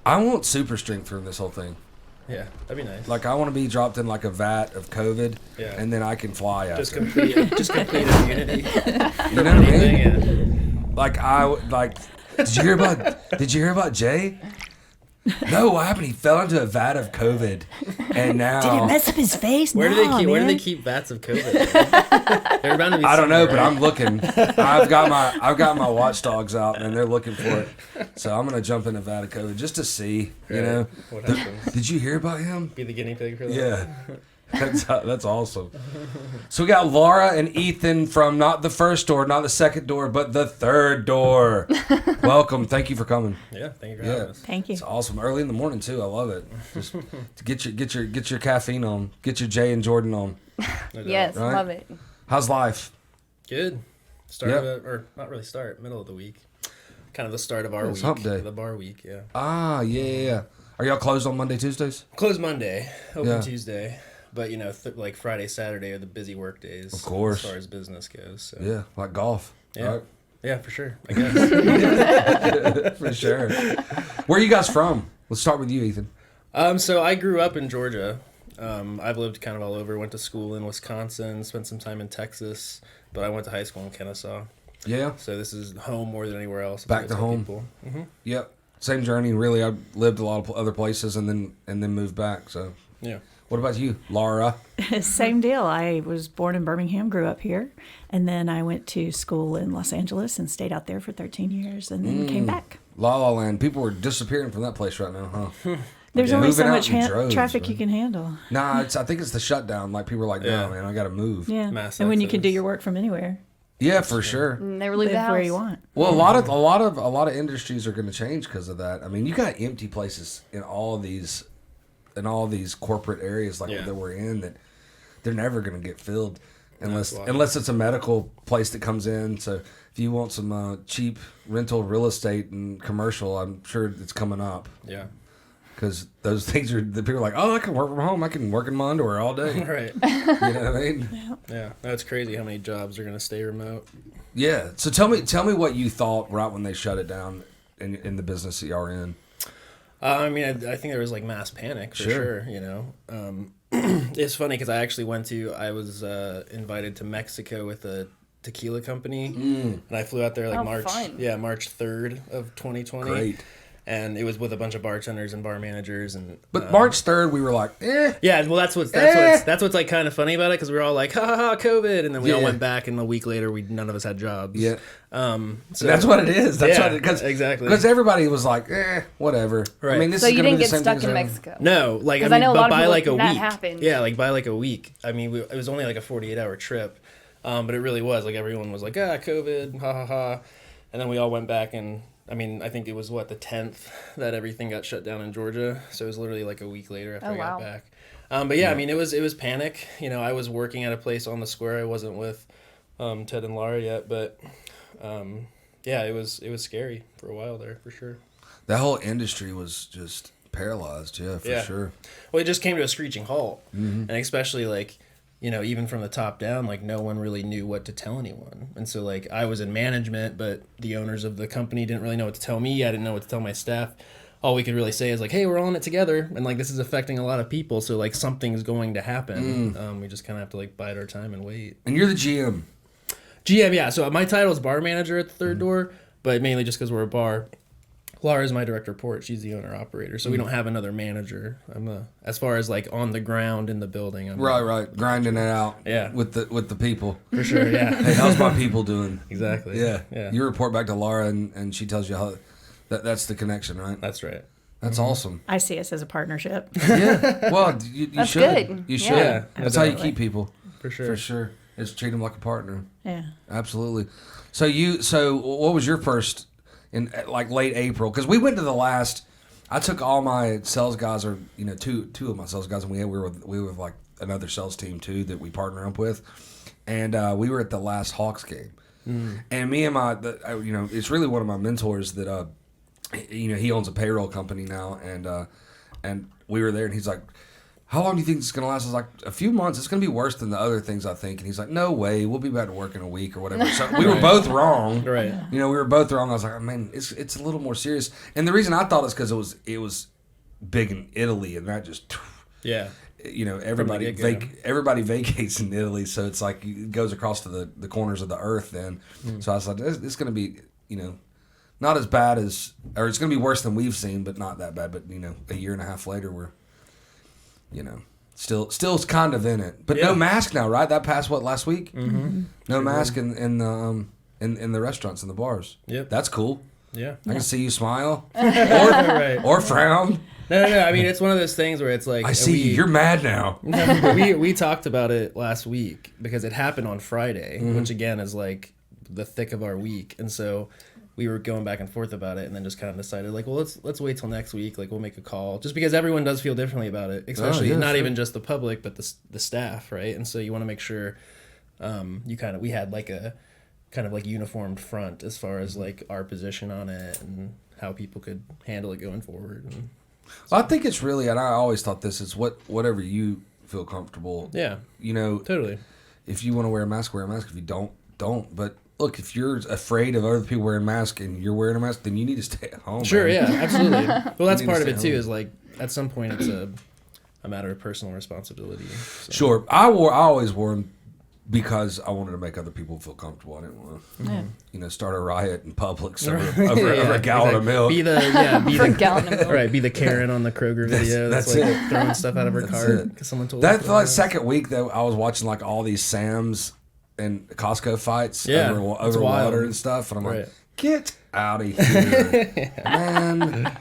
I want super strength from this whole thing. Yeah, that'd be nice. Like, I want to be dropped in like a vat of COVID, and then I can fly after. Just complete immunity. You know what I mean? Yeah. Did you hear about Jay? No, what happened? He fell into a vat of COVID, and now Did it mess up his face? Where do they keep vats of COVID? They're bound to be. I don't know, right? but I'm looking. I've got my watchdogs out, and they're looking for it. So I'm gonna jump in a vat of COVID just to see. You know, what happens? Did you hear about him? Be the guinea pig for that. Yeah. That's awesome. So we got Lara and Ethan from not the first door, not the second door, but the third door. Welcome. Thank you for coming. Yeah, thank you for having us. Thank you. It's awesome. Early in the morning too. I love it. Just to get your caffeine on. Get your Jay and Jordan on. Yes, Right? love it. How's life? Good. Or not really start, middle of the week. Kind of the start of our week. Hump day. The bar week, yeah. Ah, yeah. Are y'all closed on Monday, Tuesdays? Closed Monday, open Yeah. Tuesday. But, like Friday, Saturday are the busy work days. Of course. As far as business goes. So. Yeah, like golf. Yeah. Right? Yeah, for sure. I guess. For sure. Where are you guys from? Let's start with you, Ethan. So I grew up in Georgia. I've lived kind of all over. Went to school in Wisconsin, spent some time in Texas, but I went to high school in Kennesaw. Yeah. So this is home more than anywhere else. Back to home. Mm-hmm. Yep. Same journey. Really, I lived a lot of other places and then moved back. So. Yeah. What about you, Lara? Same deal. I was born in Birmingham, grew up here, and then I went to school in Los Angeles and stayed out there for 13 years and then came back. La La Land. People are disappearing from that place right now, huh? There's only so Moving much out in droves, traffic man. you can handle. Nah, I think it's the shutdown. Like, people are like, Yeah. no, man, I got to move. Yeah. Mass And when you can do exodus. your work from anywhere, Yeah, for sure. Never leave live the house. where you want. Well, a lot of industries are going to change because of that. I mean, you got empty places in all these corporate areas that we're in that they're never going to get filled unless it's a medical place that comes in. So if you want some cheap rental real estate and commercial, I'm sure it's coming up. Yeah. Because those things the people are like, oh, I can work from home. I can work in my underwear all day. Right. You know what I mean? Yeah. That's crazy how many jobs are going to stay remote. Yeah. So tell me what you thought right when they shut it down in the business that y'all are in. I mean, I think there was like mass panic for sure. You know, it's funny because I was invited to Mexico with a tequila company, and I flew out there like March 3rd of 2020. Great. And it was with a bunch of bartenders and bar managers, But March 3rd, we were like, eh. Yeah, well, that's what's like kind of funny about it because we were all like, ha ha ha, COVID, and then we all went back, and a week later, none of us had jobs. Yeah. So That's what it is. That's what exactly. Because everybody was like, whatever. Right. I mean, this So is you gonna didn't be the get same stuck thing in as Mexico. No, like I 'Cause mean, I know a lot but of by people like a that week. happened. Yeah, like by like a week. I mean, it was only like a 48-hour trip, but it really was like everyone was like, COVID, ha ha ha, and then we all went back and. I mean, I think it was the 10th that everything got shut down in Georgia. So it was literally like a week later after I got back. But yeah, I mean, it was panic. You know, I was working at a place on the square. I wasn't with Ted and Lara yet, but yeah, it was scary for a while there for sure. That whole industry was just paralyzed. Yeah, for sure. Well, it just came to a screeching halt, Mm-hmm. and especially like. You know, even from the top down, like no one really knew what to tell anyone. And so like I was in management, but the owners of the company didn't really know what to tell me. I didn't know what to tell my staff. All we could really say is like, hey, we're all in it together. And like this is affecting a lot of people. So like something's going to happen. We just kind of have to like bide our time and wait. And you're the GM. GM, yeah. So my title is bar manager at the third door, but mainly just because we're a bar. Laura is my direct report. She's the owner operator, so we don't have another manager. I'm as far as like on the ground in the building. I'm Right, grinding it out. Yeah. with the people. for sure. Yeah, Hey, how's my people doing? exactly. Yeah. yeah. You report back to Lara, and she tells you how. That's the connection, right? That's right. That's awesome. I see us as a partnership. Yeah. Well, you That's should. good. You should. Yeah, That's how you definitely. keep people. For sure. For sure. Is treat them like a partner. Yeah. Absolutely. So what was your first in like late April? Because we went to the last. I took all my sales guys, or two of my sales guys, and we were with like another sales team too that we partner up with, and we were at the last Hawks game, and me and it's really one of my mentors that he owns a payroll company now, and we were there, and he's like, how long do you think it's going to last? I was like, a few months. It's going to be worse than the other things, I think. And he's like, no way. We'll be back to work in a week or whatever. So we were both wrong. Right. You know, we were both wrong. I was like, man, it's a little more serious. And the reason I thought is because it was big in Italy, and that just, Yeah. you know, everybody vacates in Italy. So it's like it goes across to the corners of the earth then. So I was like, it's going to be, you know, not as bad as, or it's going to be worse than we've seen, but not that bad. But, you know, a year and a half later, we're, you know, still kind of in it. But no mask now, right? That passed, last week? Mm-hmm. No mask in the restaurants and the bars. Yep. That's cool. Yeah. I can see you smile. Right. Or frown. No. I mean, it's one of those things where it's like... I see you. You're mad now. we talked about it last week because it happened on Friday, which again is like the thick of our week. And so we were going back and forth about it and then just kind of decided like, well, let's wait till next week. Like we'll make a call just because everyone does feel differently about it, especially not even just the public, but the staff. Right. And so you want to make sure we had like a kind of like uniformed front as far as like our position on it and how people could handle it going forward. And well, I think it's really, and I always thought this is whatever you feel comfortable. Yeah. You know, totally. If you want to wear a mask, wear a mask. If you don't. But look, if you're afraid of other people wearing masks and you're wearing a mask, then you need to stay at home. Sure, man. yeah, absolutely. Well, that's part of it too. Is like at some point it's a matter of personal responsibility. So. Sure, I always wore them because I wanted to make other people feel comfortable. I didn't want to, start a riot in Publix over a gallon of milk. Be the gallon of milk. Right, be the Karen on the Kroger video that's like it. throwing stuff out of her cart because someone told that. For like second week though, I was watching like all these Sam's and Costco fights over water and stuff, and I'm like, get out of here, man.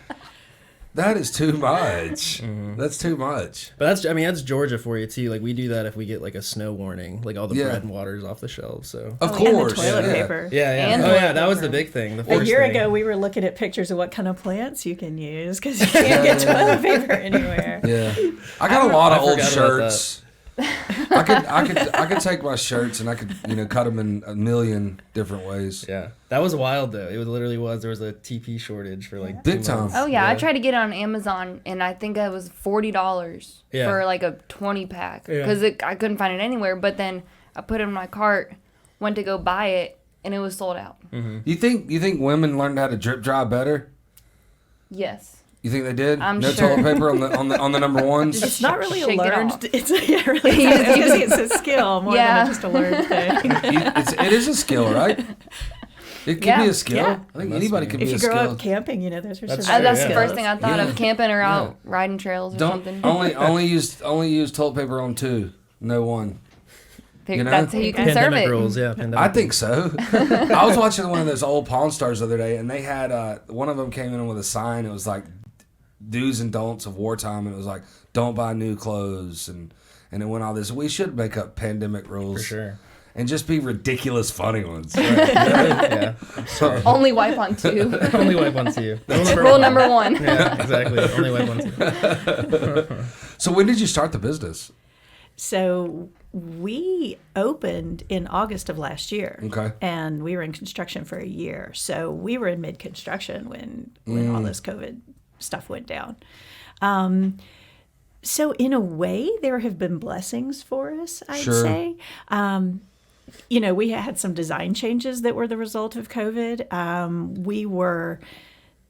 That is too much. Mm-hmm. That's too much. But that's Georgia for you too. Like we do that if we get like a snow warning, like all the bread and water's off the shelves. So of course, and the toilet paper. Yeah. That was the big thing. A year ago, we were looking at pictures of what kind of plants you can use because you can't get toilet paper anywhere. Yeah, I got a lot of old shirts. I could take my shirts and I could cut them in a million different ways. Yeah, that was wild though. It literally was. There was a TP shortage for like big time. Oh yeah, I tried to get it on Amazon and I think it was $40 for like a 20 pack because I couldn't find it anywhere. But then I put it in my cart, went to go buy it, and it was sold out. Mm-hmm. You think women learned how to drip dry better? Yes. You think they did? I'm no sure. Toilet paper on the number ones. It's not really Shake a learned. It It's a skill more than just a learned thing. It is a skill, right? It can be a skill. Yeah. I think anybody can be a skill. If you grow up camping, those are That's some That's the skills. first thing I thought of: camping or out riding trails or something. Only use toilet paper on 2, no 1. That's how you conserve Pandemic it. rules, I think so. I was watching one of those old Pawn Stars the other day, and they had one of them came in with a sign. It was like do's and don'ts of wartime, and it was like don't buy new clothes, and it went all this. We should make up pandemic rules for sure, and just be ridiculous, funny ones. Yeah. Sure. Only wipe on 2. Only wipe on 2. Rule number 1. Yeah, exactly. Only wipe on 2. So when did you start the business? So we opened in August of last year. Okay. And we were in construction for a year. So we were in mid-construction when all this COVID stuff went down. So in a way, there have been blessings for us, I'd say. We had some design changes that were the result of COVID. We were,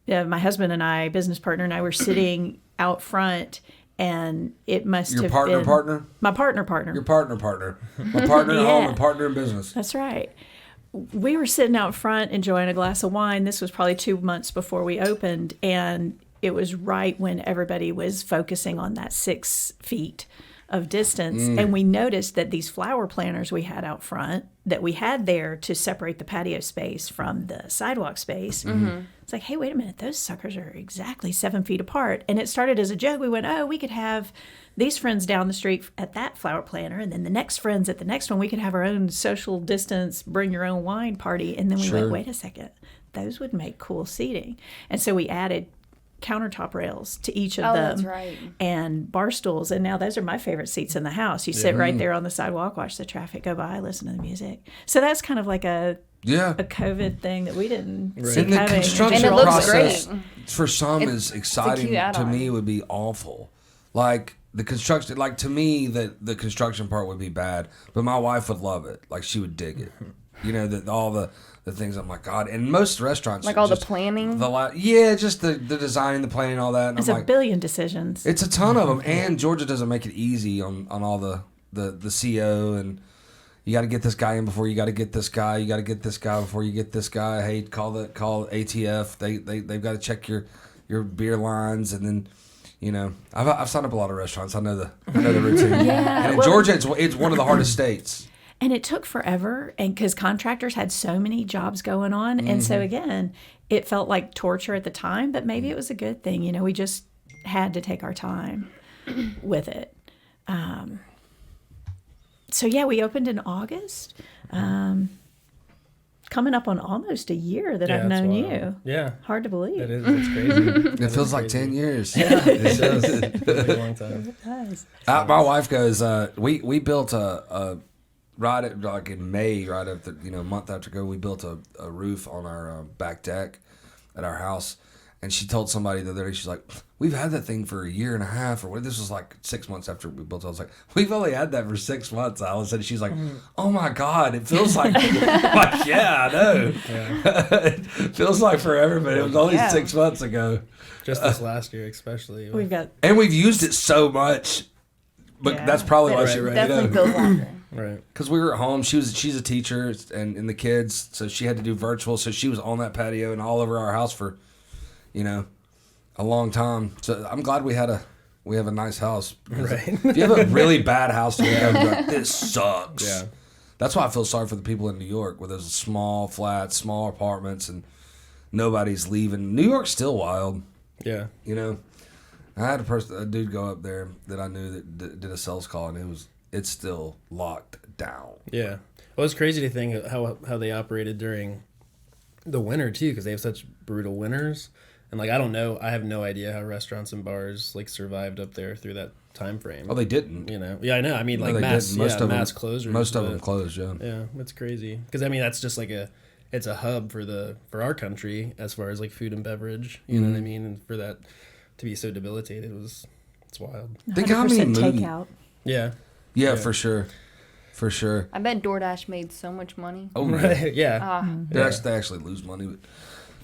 my husband and I, business partner and I, were sitting out front. And it must have been... Your partner? My partner. Your partner. My partner at home and partner in business. That's right. We were sitting out front enjoying a glass of wine. This was probably 2 months before we opened. And it was right when everybody was focusing on that 6 feet of distance. And we noticed that these flower planters we had out front that we had there to separate the patio space from the sidewalk space. Mm-hmm. It's like, hey, wait a minute, those suckers are exactly 7 feet apart. And it started as a joke. We went, we could have these friends down the street at that flower planter, and then the next friends at the next one. We could have our own social distance, bring your own wine party. And then we went, wait a second, those would make cool seating. And so we added countertop rails to each of them. That's right. And bar stools. And now those are my favorite seats in the house. You sit right there on the sidewalk, watch the traffic go by, listen to the music. So that's kind of like a COVID thing that we didn't see and the coming. construction and it looks process great. For some is exciting. To me, would be awful. Like the construction, like to me, the construction part would be bad, but my wife would love it. Like she would dig it. You know, all the things. I'm like, God. And most restaurants, like all the planning. Just the designing, the planning, all that. And It's I'm a like, billion decisions. it's a ton of them, and Georgia doesn't make it easy on all the CO, and you got to get this guy in before you got to get this guy. You got to get this guy before you get this guy. Hey, call ATF. They've got to check your beer lines, and then. You know, I've signed up a lot of restaurants. I know the routine. Yeah, and in Georgia, it's one of the hardest states. And it took forever, and because contractors had so many jobs going on, and so again, it felt like torture at the time. But maybe it was a good thing. You know, we just had to take our time with it. So yeah, we opened in August. Coming up on almost a year that I've known you. Yeah. Hard to believe. It is. It's crazy. It feels like 10 years. Yeah, it does. It's a long time. It does. My wife goes, we built a right at, like in May, right after, a month after ago, we built a roof on our back deck at our house. And she told somebody the other day, she's like, we've had that thing for a year and a half, or what? This was like 6 months after we built it. I was like, we've only had that for 6 months, Alice. And she's like, oh my God, it feels like, like, yeah, I know. Yeah. It feels like forever, but it was only 6 months ago. Just this last year, especially. And we've used it so much, but that's probably why she definitely feels longer. Right. Because we were at home. She's a teacher, and the kids, so she had to do virtual. So she was on that patio and all over our house for, a long time. So I'm glad we have a nice house. Right. If you have a really bad house, you go like, this sucks. Yeah. That's why I feel sorry for the people in New York, where there's small flats, small apartments, and nobody's leaving. New York's still wild. Yeah. I had a dude go up there that I knew that did a sales call, and it's still locked down. Yeah. Well, it's crazy to think how they operated during the winter too, because they have such brutal winters. And like, I don't know, I have no idea how restaurants and bars like survived up there through that time frame. Oh, they didn't. Yeah, I know. I mean, like mass closures. Most of them closed. Yeah. Yeah, it's crazy. Because I mean, that's just like it's a hub for our country as far as like food and beverage. You know what I mean? And for that to be so debilitated it's wild. Think how many takeout. Yeah, for sure. For sure. I bet DoorDash made so much money. Oh, right. Yeah. They actually lose money. But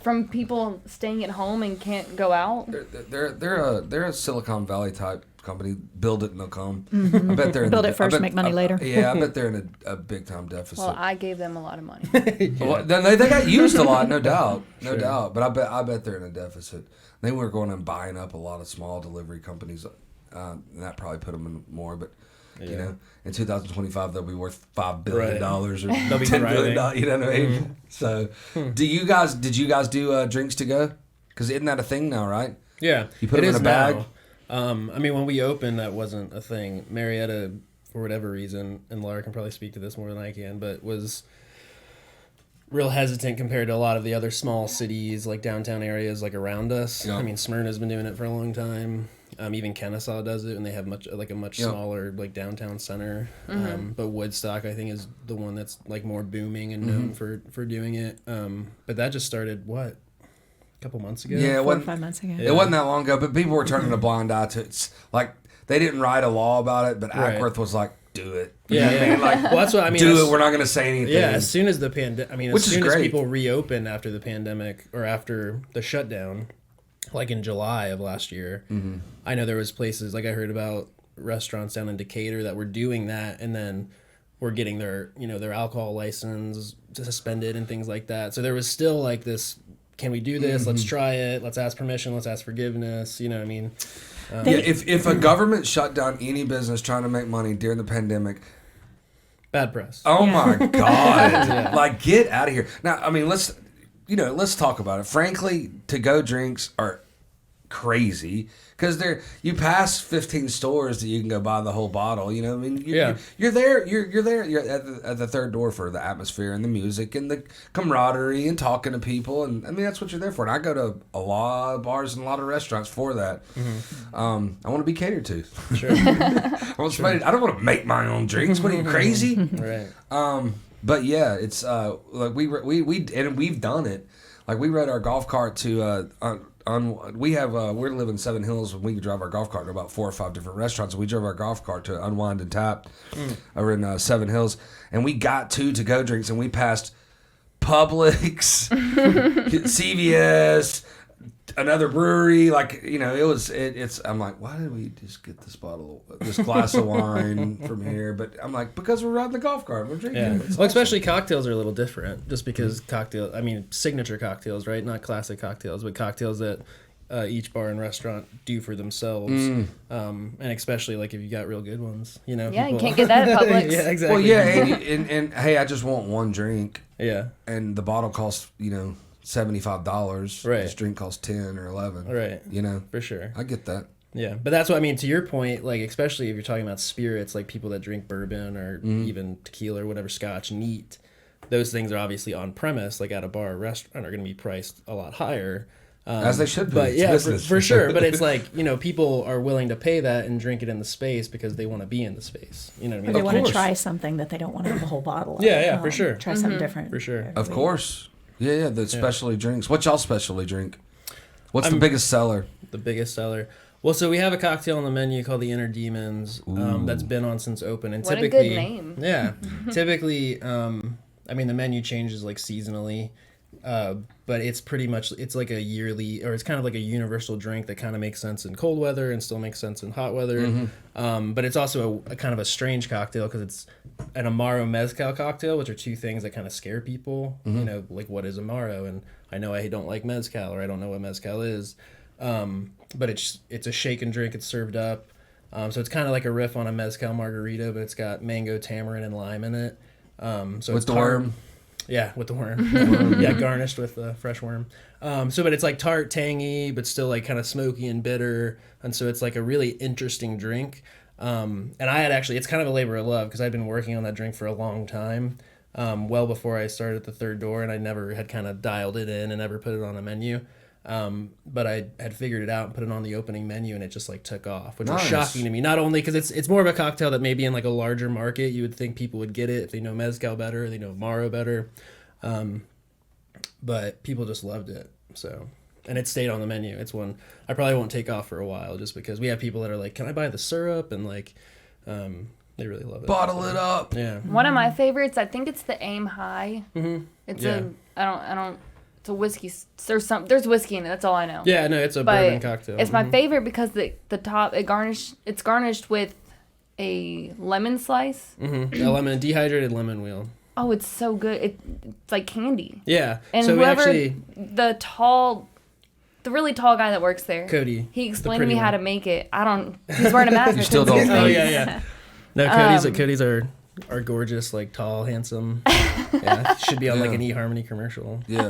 from people staying at home and can't go out. They're a Silicon Valley type company. Build it and they'll come. Mm-hmm. I bet they're build it first, make money later. Yeah, I bet they're in a big time deficit. Well, I gave them a lot of money. Well, they got used a lot, no doubt, doubt. But I bet they're in a deficit. They were going and buying up a lot of small delivery companies, and that probably put them in more. But in 2025 they'll be worth $5 billion or $10 billion. You know what I mean? So, did you guys do drinks to go? Because isn't that a thing now, right? Yeah, you put it in a bag. I mean, when we opened, that wasn't a thing. Marietta, for whatever reason, and Lara can probably speak to this more than I can, but was real hesitant compared to a lot of the other small cities, like downtown areas, like around us. Yeah. I mean, Smyrna's been doing it for a long time. Even Kennesaw does it, and they have a much smaller like downtown center. Mm-hmm. But Woodstock, I think, is the one that's like more booming and known for doing it. But that just started a couple months ago. Yeah, 4 or 5 months ago. It wasn't that long ago, but people were turning a blind eye to it. It's like they didn't write a law about it, but Ackworth was like, "Do it." Yeah, yeah. Like, well, that's what I mean. Do it. We're not going to say anything. Yeah, as soon as the pandemic, as soon as people reopened after the pandemic or after the shutdown. Like in July of last year, I know there was places, like I heard about restaurants down in Decatur that were doing that, and then were getting their alcohol license suspended and things like that. So there was still like this, can we do this? Let's try it. Let's ask permission. Let's ask forgiveness. You know what I mean? If a government shut down any business trying to make money during the pandemic, bad press. Oh my God. Like, get out of here. Now, I mean, let's talk about it. Frankly, to-go drinks are crazy because you pass 15 stores that you can go buy the whole bottle. You know what I mean? You're there. You're at the third door for the atmosphere and the music and the camaraderie and talking to people. And I mean, that's what you're there for. And I go to a lot of bars and a lot of restaurants for that. I want to be catered to. Sure. I don't want to make my own drinks. What are you, crazy? Right. But yeah, it's like we've done it. Like we rode our golf cart to we have we live in Seven Hills, and we can drive our golf cart to about 4 or 5 different restaurants. And we drove our golf cart to Unwind and Tap over in Seven Hills, and we got 2 to-go drinks, and we passed Publix, CVS, another brewery. Like, you know, it's. I'm like, why did we just get this glass of wine from here? But I'm like, because we're riding the golf cart, we're drinking. Yeah. It's Well, awesome. especially cocktails are a little different, just because signature cocktails, right? Not classic cocktails, but cocktails that each bar and restaurant do for themselves. And especially like if you got real good ones, you know. Yeah, people... you can't get that at Publix. Yeah, exactly. Well, yeah, and hey, I just want one drink. Yeah. And the bottle costs, you know, $75. Right. This drink costs 10 or 11. Right. You know, For sure. I get that. Yeah, but that's what I mean. To your point, like especially if you're talking about spirits, like people that drink bourbon or even tequila or whatever, scotch, neat, those things are obviously on premise, like at a bar or restaurant, are going to be priced a lot higher. As they should be. But It's yeah, business. for sure. But it's like, you know, people are willing to pay that and drink it in the space because they want to be in the space. You know what I Or mean? they Of want course. to try something that they don't want to have a whole bottle of. Yeah, for sure. Try something different. For sure. Of course. Yeah, the specialty drinks. What y'all specialty drink? What's the biggest seller? The biggest seller. Well, so we have a cocktail on the menu called the Inner Demons that's been on since open. And What a typically, good name. Yeah. Typically, I mean, the menu changes like seasonally, but it's pretty much, it's like a yearly, or it's kind of like a universal drink that kind of makes sense in cold weather and still makes sense in hot weather. But it's also a kind of a strange cocktail because it's an Amaro Mezcal cocktail, which are 2 things that kind of scare people. You know, like what is Amaro? And I know I don't like Mezcal, or I don't know what Mezcal is. But it's a shake and drink. It's served up. So it's kind of like a riff on a Mezcal margarita, but it's got mango, tamarind, and lime in it. So With it's the tart. worm? Yeah, with the worm. Yeah, garnished with fresh worm. But it's like tart, tangy, but still like kind of smoky and bitter. And so it's like a really interesting drink. And I had actually, it's kind of a labor of love because I'd been working on that drink for a long time. Well before I started at the Third Door, and I never had kind of dialed it in and never put it on a menu. But I had figured it out and put it on the opening menu, and it just like took off, which was shocking to me. Not only because it's more of a cocktail that maybe in like a larger market you would think people would get it if they know Mezcal better, or they know Amaro better, but people just loved it. So, and it stayed on the menu. It's one I probably won't take off for a while, just because we have people that are like, "Can I buy the syrup?" and like, they really love it. Bottle it up. Yeah. One of my favorites, I think it's the Aim High. It's Yeah. I don't. It's a whiskey. There's whiskey in it. That's all I know. Yeah, no, it's a But bourbon cocktail. it's my favorite because the top it's garnished with a lemon slice. A dehydrated lemon wheel. Oh, it's so good. It's like candy. Yeah. And so whoever the really tall guy that works there, Cody, he the explained to pretty me how one. to make it. He's wearing a mask. You I still couldn't see don't his know. Oh face. yeah. No, Cody's are gorgeous, like tall, handsome. Yeah, should be on like an eHarmony commercial. Yeah.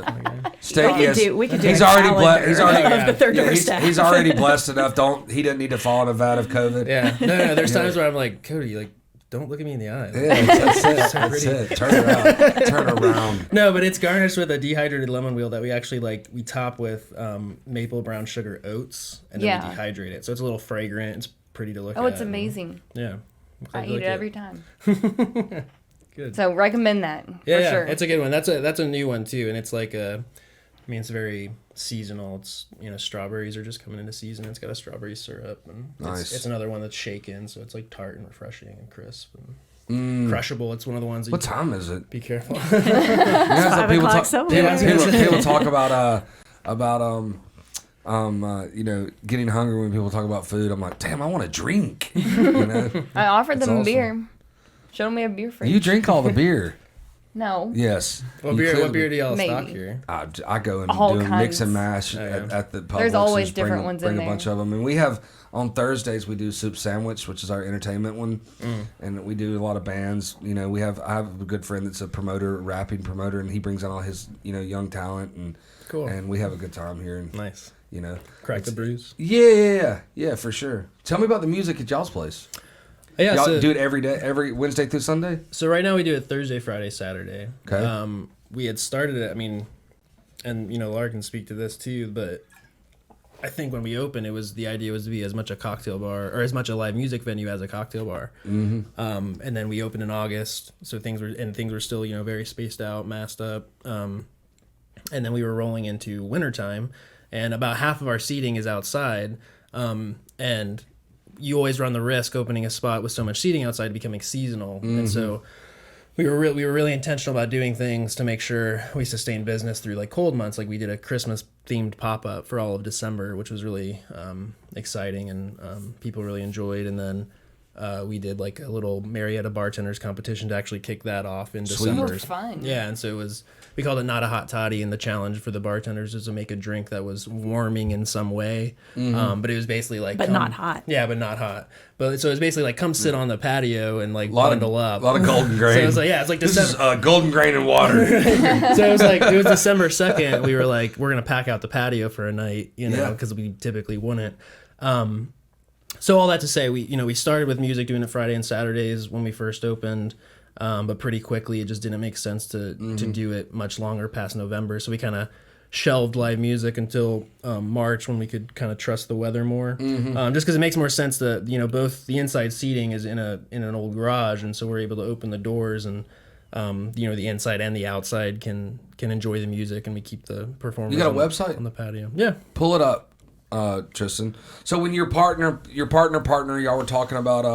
We could do He's a already calendar he's already of the Third Door he's, staff. he's already blessed enough. He doesn't need to fall in a vat of COVID. Yeah, no. There's times where I'm like, Cody, like, don't look at me in the eye. Yeah, that's it. Turn around. Turn around. No, but it's garnished with a dehydrated lemon wheel that we actually we top with maple brown sugar oats, and then we dehydrate it, so it's a little fragrant. It's pretty to look at. Oh, it's amazing. Yeah, I eat it every time. Good. So recommend that for sure. It's a good one. That's a new one too, and it's like it's very seasonal. It's strawberries are just coming into season. It's got a strawberry syrup, and Nice. it's another one that's shaken, so it's like tart and refreshing and crisp and crushable. It's one of the ones. That What time is it? Be careful. You know, it's like 5 o'clock somewhere. people talk about getting hungry when people talk about food. I'm like, damn, I want a drink. I offered them awesome. a beer. Showed me a beer fridge. You drink all the beer. No. Yes. What You beer clearly- do y'all Maybe. stock here? I go and All do mix kinds. and mash Oh, yeah. at the Publix. There's always and different ones in bring there. a bunch of them. And we have, on Thursdays, we do Soup Sandwich, which is our entertainment one. And we do a lot of bands. I have a good friend that's a promoter, rapping promoter, and he brings in all his, young talent. And Cool. And we have a good time here. And, Nice. Crack the it's- brews. Yeah, for sure. Tell me about the music at y'all's place. Yeah, Y'all do it every day, every Wednesday through Sunday? So right now we do it Thursday, Friday, Saturday. Okay. We had started it. And Lara can speak to this too, but I think when we opened, the idea was to be as much a cocktail bar or as much a live music venue as a cocktail bar. Mm-hmm. And then we opened in August, so things were still very spaced out, masked up. And then we were rolling into wintertime, and about half of our seating is outside, and you always run the risk opening a spot with so much seating outside becoming seasonal. And so we were really intentional about doing things to make sure we sustained business through like cold months. Like we did a Christmas themed pop-up for all of December, which was really exciting, and people really enjoyed. And then we did like a little Marietta bartenders competition to actually kick that off in December. Oh, fun. Yeah, and so we called it Not a Hot Toddy, and the challenge for the bartenders was to make a drink that was warming in some way. But it was basically like... But not hot. Yeah, but not hot. But so it was basically like, come sit on the patio and like bundle up. A lot of golden grain. So it was like, it's like this is golden grain and water. So it was December 2nd. We were like, we're going to pack out the patio for a night, because we typically wouldn't. So all that to say, we started with music, doing it Friday and Saturdays when we first opened, but pretty quickly it just didn't make sense to do it much longer past November. So we kind of shelved live music until March, when we could kind of trust the weather more. Just because it makes more sense that both the inside seating is in an old garage, and so we're able to open the doors, and the inside and the outside can enjoy the music, and we keep the performers. You got a website on the patio? Yeah, pull it up. Tristan. So when your partner, y'all were talking about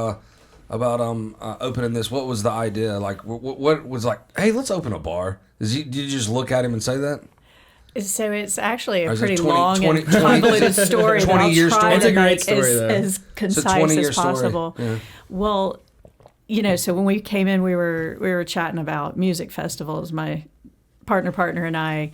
opening this, what was the idea? Like, what was like, hey, let's open a bar? Did you just look at him and say that? So it's actually a Or is pretty it 20 long 20 and convoluted story. 20-year that I'll try story? to It's a great make story, though. as concise 20-year as story. possible. Yeah. Well, so when we came in, we were chatting about music festivals. My partner and I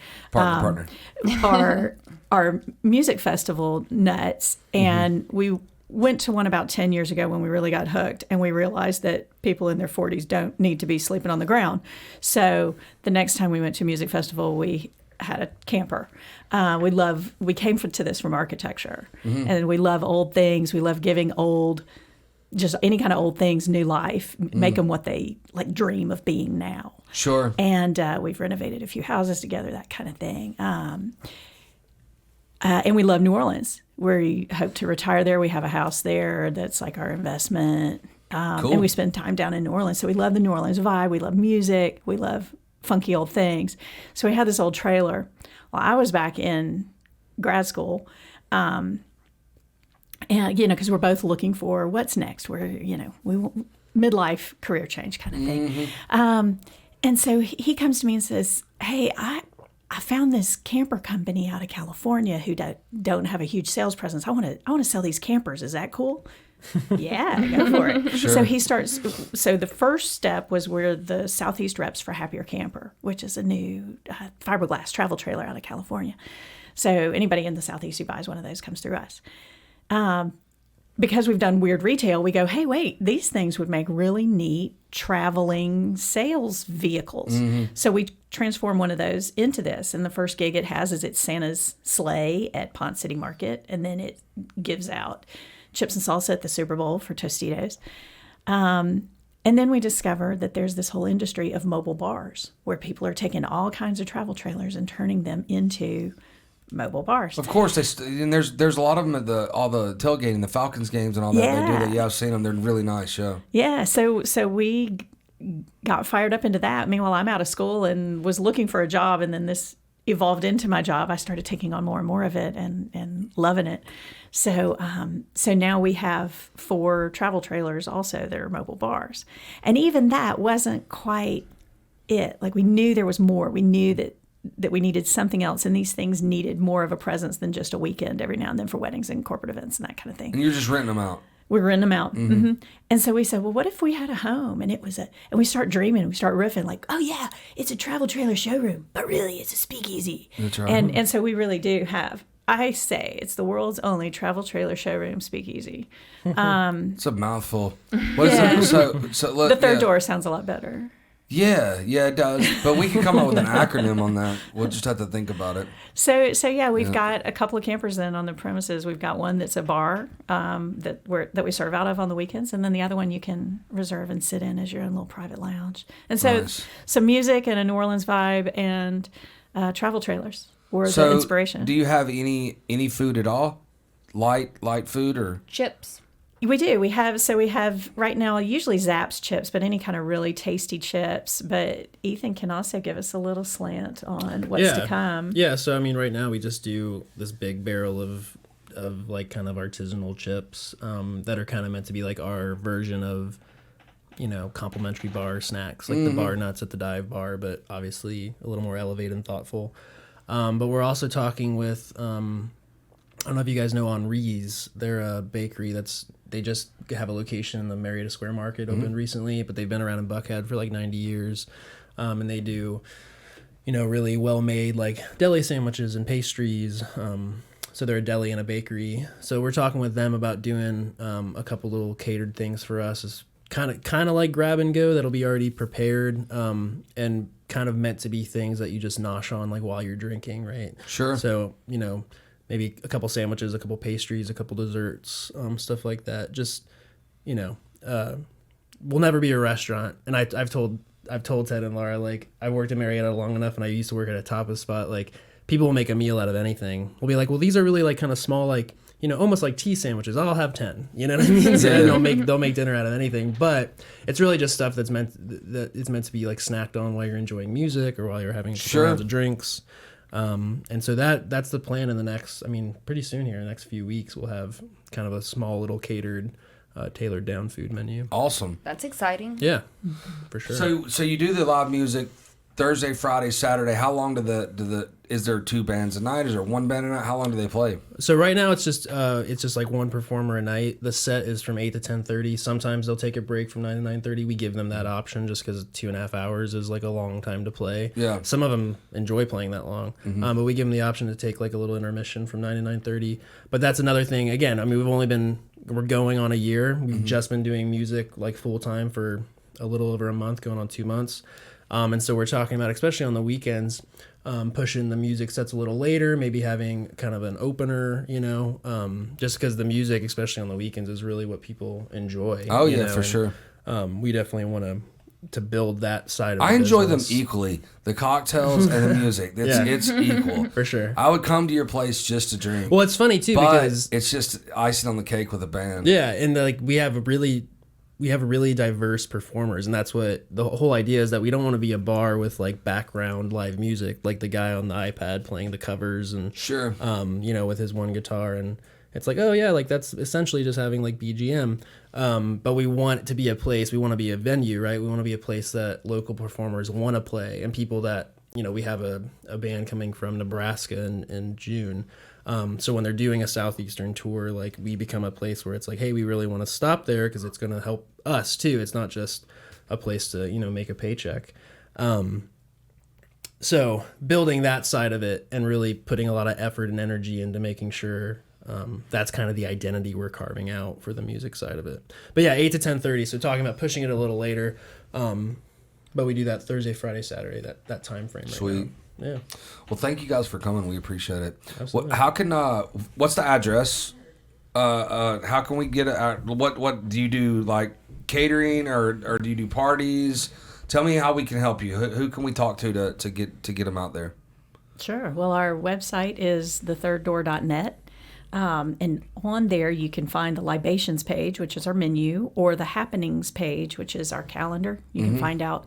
are music festival nuts, and we went to one about 10 years ago when we really got hooked, and we realized that people in their 40s don't need to be sleeping on the ground. So the next time we went to a music festival, we had a camper. We came to this from architecture, and we love old things. We love giving just any kind of old things new life, make them what they like dream of being now. Sure. And we've renovated a few houses together, that kind of thing. And we love New Orleans. We hope to retire there. We have a house there that's like our investment. Cool. And we spend time down in New Orleans. So we love the New Orleans vibe. We love music. We love funky old things. So we had this old trailer. Well, I was back in grad school. And, because we're both looking for what's next. We're, we want midlife career change kind of thing. And so he comes to me and says, hey, I found this camper company out of California who don't have a huge sales presence. I want to sell these campers. Is that cool? Yeah, go for it. Sure. So he starts. So the first step was we're the Southeast reps for Happier Camper, which is a new fiberglass travel trailer out of California. So anybody in the Southeast who buys one of those comes through us. Because we've done weird retail, we go, hey, wait, these things would make really neat traveling sales vehicles. So we transform one of those into this. And the first gig it has is it's Santa's sleigh at Ponce City Market. And then it gives out chips and salsa at the Super Bowl for Tostitos. And then we discovered that there's this whole industry of mobile bars where people are taking all kinds of travel trailers and turning them into mobile bars. Of course, and there's a lot of them at all the tailgating, the Falcons games and all that. Yeah. They do that. Yeah, I've seen them. They're really nice. Yeah. Yeah. So we got fired up into that. Meanwhile, I'm out of school and was looking for a job, and then this evolved into my job. I started taking on more and more of it and loving it. So now we have 4 travel trailers also that are mobile bars, and even that wasn't quite it. Like we knew there was more. We knew that we needed something else, and these things needed more of a presence than just a weekend every now and then for weddings and corporate events and that kind of thing. And you're just renting them out. We were renting them out. And so we said, well, what if we had a home? And and we start dreaming, we start riffing like, oh yeah, it's a travel trailer showroom, but really it's a speakeasy. That's right. And so we really do have, I say, it's the world's only travel trailer showroom speakeasy. It's a mouthful. What is it? So The third door sounds a lot better. Yeah, it does. But we can come up with an acronym on that. We'll just have to think about it. So yeah, we've got a couple of campers then on the premises. We've got one that's a bar that we serve out of on the weekends, and then the other one you can reserve and sit in as your own little private lounge. And so Nice. some music and a New Orleans vibe and travel trailers were the inspiration. Do you have any food at all? Light food or Chips. We do. We have right now usually Zapp's chips, but any kind of really tasty chips. But Ethan can also give us a little slant on what's to come. Yeah. So I mean, right now we just do this big barrel of like kind of artisanal chips that are kind of meant to be like our version of, complimentary bar snacks, like the bar nuts at the dive bar, but obviously a little more elevated and thoughtful. But we're also talking with, I don't know if you guys know Henri's. They're a bakery they just have a location in the Marietta Square Market, opened recently, but they've been around in Buckhead for like 90 years. And they do, really well-made like deli sandwiches and pastries. So they're a deli and a bakery. So we're talking with them about doing a couple little catered things for us. It's kind of like grab and go that'll be already prepared and kind of meant to be things that you just nosh on like while you're drinking, right? Sure. So, maybe a couple sandwiches, a couple pastries, a couple desserts, stuff like that. Just, we'll never be a restaurant. And I've told Ted and Lara, like, I worked in Marietta long enough and I used to work at a tapas spot. Like, people will make a meal out of anything. We'll be like, well, these are really like kind of small, like, almost like tea sandwiches. I'll have 10. You know what I mean? So they'll make dinner out of anything. But it's really just stuff that's meant to be like snacked on while you're enjoying music or while you're having rounds of drinks. And so that's the plan in the next, pretty soon here, in the next few weeks, we'll have kind of a small little catered, tailored down food menu. Awesome. That's exciting. Yeah, for sure. So you do the live music Thursday, Friday, Saturday. How long is there two bands a night? Is there one band a night? How long do they play? So right now it's just like one performer a night. The set is from 8 to 10:30. Sometimes they'll take a break from 9 to 9:30. We give them that option just because 2.5 hours is like a long time to play. Yeah. Some of them enjoy playing that long, but we give them the option to take like a little intermission from 9 to 9:30. But that's another thing. Again, we're going on a year. We've just been doing music like full time for a little over a month, going on 2 months. And so we're talking about, especially on the weekends, pushing the music sets a little later, maybe having kind of an opener, just because the music, especially on the weekends, is really what people enjoy. Oh, yeah, for sure. We definitely want to build that side of I the enjoy them business. equally, the cocktails and the music. It's equal. For sure. I would come to your place just to drink. Well, it's funny, too, but because it's just icing on the cake with a band. Yeah, and like we have really diverse performers, and that's what the whole idea is, that we don't want to be a bar with like background live music, like the guy on the iPad playing the covers and sure, with his one guitar, and it's like, oh yeah, like that's essentially just having like BGM. But we want it to be a place, we want to be a venue, right? We want to be a place that local performers want to play, and people that, we have a band coming from Nebraska in June. So when they're doing a Southeastern tour, like we become a place where it's like, hey, we really want to stop there because it's going to help us too. It's not just a place to, make a paycheck. So building that side of it and really putting a lot of effort and energy into making sure that's kind of the identity we're carving out for the music side of it. But yeah, 8 to 10:30. So talking about pushing it a little later. But we do that Thursday, Friday, Saturday, that time frame right Sweet. now. Yeah. Well, thank you guys for coming. We appreciate it. Absolutely. How can what's the address? How can we get it? What do you do, like catering or do you do parties? Tell me how we can help you. Who can we talk to get them out there? Sure. Well, our website is thethirddoor.net. And on there you can find the libations page, which is our menu, or the happenings page, which is our calendar. You can find out.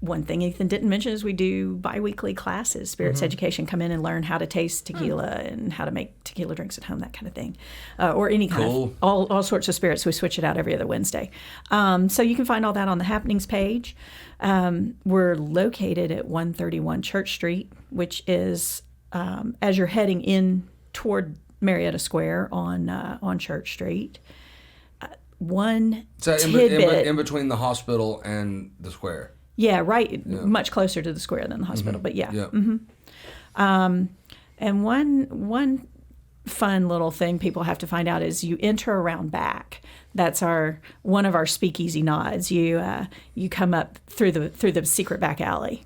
One thing Ethan didn't mention is we do biweekly classes, spirits education. Come in and learn how to taste tequila and how to make tequila drinks at home, that kind of thing, or any kind of all sorts of spirits. We switch it out every other Wednesday. So you can find all that on the happenings page. We're located at 131 Church Street, which is as you're heading in toward Marietta Square on Church Street. So in between the hospital and the square. Yeah, right. Yeah. Much closer to the square than the hospital, but yeah. And one fun little thing people have to find out is you enter around back. That's one of our speakeasy nods. You come up through the secret back alley.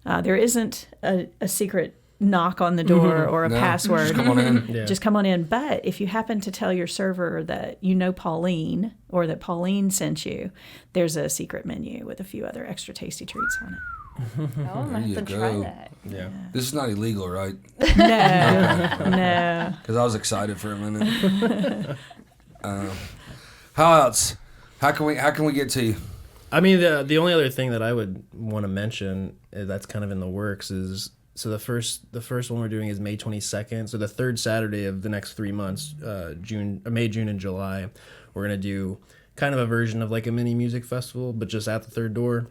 There isn't a secret knock on the door or a password. Just come on in. Yeah. Just come on in. But if you happen to tell your server that you know Pauline or that Pauline sent you, there's a secret menu with a few other extra tasty treats on it. Oh, I'm going to have to try that. Yeah. This is not illegal, right? No. No. Because I was excited for a minute. How else? How can we get to you? I mean, the only other thing that I would want to mention that's kind of in the works is, so the first one we're doing is May 22nd. So the third Saturday of the next 3 months, May, June, and July, we're gonna do kind of a version of like a mini music festival, but just at the third door.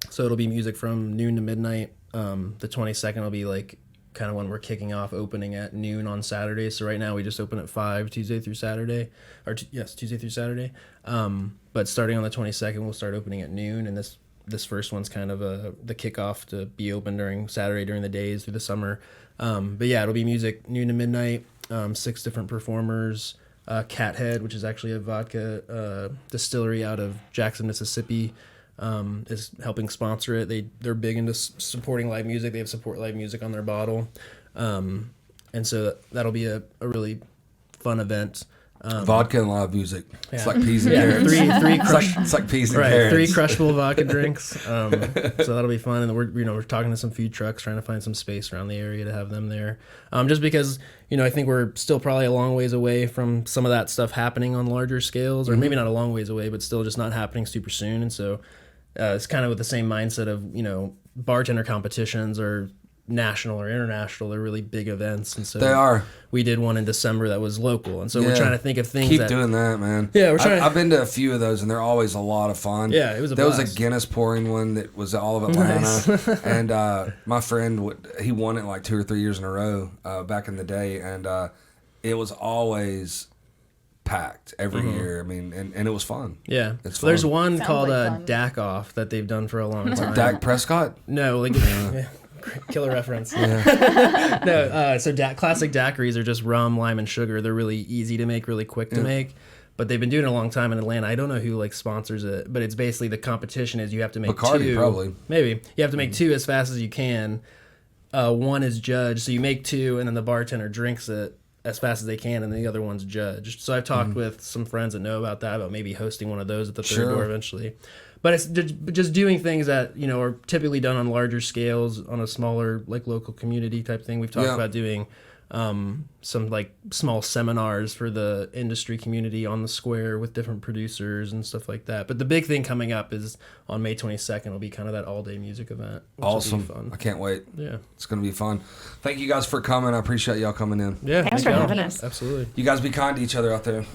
So it'll be music from noon to midnight. The 22nd will be like kind of when we're kicking off, opening at noon on Saturday. So right now we just open at 5 Tuesday through Saturday, Tuesday through Saturday. But starting on the 22nd, we'll start opening at noon, and this first one's kind of the kickoff to be open during Saturday during the days through the summer. But yeah, it'll be music noon to midnight, 6 different performers. Cathead, which is actually a vodka distillery out of Jackson, Mississippi, is helping sponsor it. They're big into supporting live music. They have support live music on their bottle, and so that'll be a really fun event. Vodka and live music. Yeah. It's like peas and carrots. It's like peas and carrots. 3 crushable vodka drinks. So that'll be fun. And we're talking to some food trucks, trying to find some space around the area to have them there. Just because, I think we're still probably a long ways away from some of that stuff happening on larger scales, or maybe not a long ways away, but still just not happening super soon. And so it's kind of with the same mindset of, bartender competitions or national or international. They're really big events, and so they are. We did one in December that was local, and so we're trying to think of things. Keep doing that, man. Yeah, we're trying. I've been to a few of those, and they're always a lot of fun. Yeah, it was. There was a Guinness pouring one that was all of Atlanta, nice. And my friend he won it like 2 or 3 years in a row back in the day, and it was always packed every year. I mean, and it was fun. Yeah, it's fun. There's one Sounds called like Dak Off that they've done for a long time. Dak Prescott? No, like killer reference. Yeah. No, so classic daiquiris are just rum, lime, and sugar. They're really easy to make, really quick to make. But they've been doing it a long time in Atlanta. I don't know who sponsors it, but it's basically the competition is you have to make Bacardi, 2. probably. Maybe you have to make 2 as fast as you can. 1 is judged, so you make 2, and then the bartender drinks it as fast as they can, and the other one's judged. So I've talked with some friends that know about that, about maybe hosting one of those at the third door eventually. But it's just doing things that, are typically done on larger scales on a smaller, local community type thing. We've talked about doing some small seminars for the industry community on the square with different producers and stuff like that. But the big thing coming up is on May 22nd will be kind of that all-day music event. Awesome. Fun. I can't wait. Yeah. It's going to be fun. Thank you guys for coming. I appreciate y'all coming in. Yeah. Thanks for having us. Absolutely. You guys be kind to each other out there.